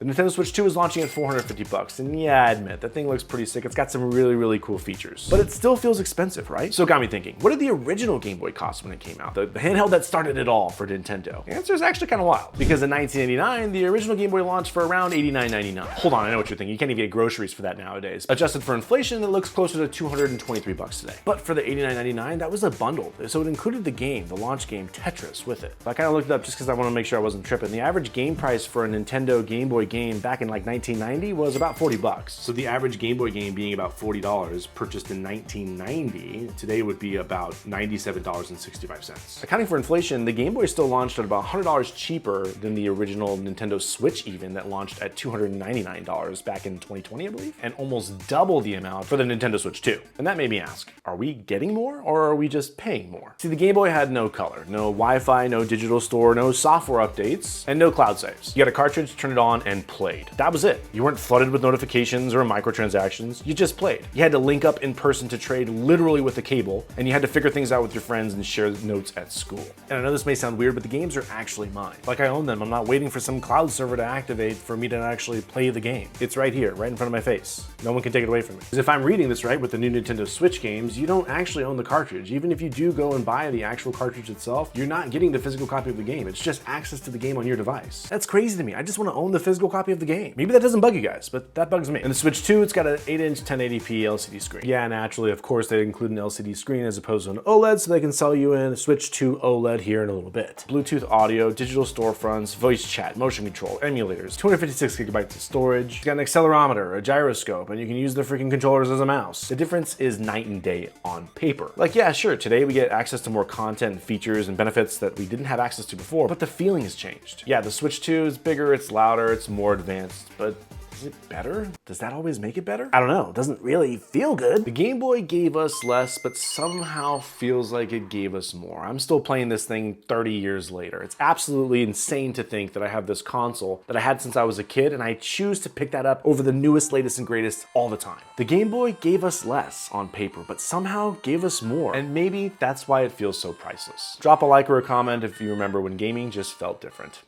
The Nintendo Switch 2 is launching at $450, and yeah, I admit, that thing looks pretty sick. It's got some really cool features, but it still feels expensive, right? So it got me thinking, what did the original Game Boy cost when it came out? The handheld that started it all for Nintendo? The answer is actually kind of wild, because in 1989, the original Game Boy launched for around $89.99. Hold on, I know what you're thinking. You can't even get groceries for that nowadays. Adjusted for inflation, it looks closer to $223 today. But for the $89.99, that was a bundle, so it included the game, the launch game Tetris, with it. I kind of looked it up just because I want to make sure I wasn't tripping. The average game price for a Nintendo Game Boy game back in like 1990 was about $40. So the average Game Boy game being about $40 purchased in 1990, today would be about $97.65. Accounting for inflation, the Game Boy still launched at about $100 cheaper than the original Nintendo Switch even, that launched at $299 back in 2020, I believe, and almost double the amount for the Nintendo Switch 2. And that made me ask, are we getting more or are we just paying more? See, the Game Boy had no color, no Wi-Fi, no digital store, no software updates, and no cloud saves. You got a cartridge, turned it on, and played. That was it. You weren't flooded with notifications or microtransactions. You just played. You had to link up in person to trade literally with a cable, and you had to figure things out with your friends and share notes at school. And I know this may sound weird, but the games are actually mine. Like, I own them. I'm not waiting for some cloud server to activate for me to actually play the game. It's right here, right in front of my face. No one can take it away from me. Because if I'm reading this right, with the new Nintendo Switch games, you don't actually own the cartridge. Even if you do go and buy the actual cartridge itself, you're not getting the physical copy of the game. It's just access to the game on your device. That's crazy to me. I just want to own the physical copy of the game. Maybe that doesn't bug you guys, but that bugs me. And the Switch 2, it's got an 8-inch 1080p LCD screen. Yeah, naturally, of course, they include an LCD screen as opposed to an OLED, so they can sell you in a Switch 2 OLED here in a little bit. Bluetooth audio, digital storefronts, voice chat, motion control, emulators, 256 gigabytes of storage. It's got an accelerometer, a gyroscope, and you can use the freaking controllers as a mouse. The difference is night and day on paper. Like, yeah, sure, today we get access to more content and features and benefits that we didn't have access to before, but the feeling has changed. Yeah, the Switch 2 is bigger, it's louder, it's more advanced, but is it better? Does that always make it better? I don't know. It doesn't really feel good. The Game Boy gave us less, but somehow feels like it gave us more. I'm still playing this thing 30 years later. It's absolutely insane to think that I have this console that I had since I was a kid, and I choose to pick that up over the newest, latest, and greatest all the time. The Game Boy gave us less on paper, but somehow gave us more. And maybe that's why it feels so priceless. Drop a like or a comment if you remember when gaming just felt different.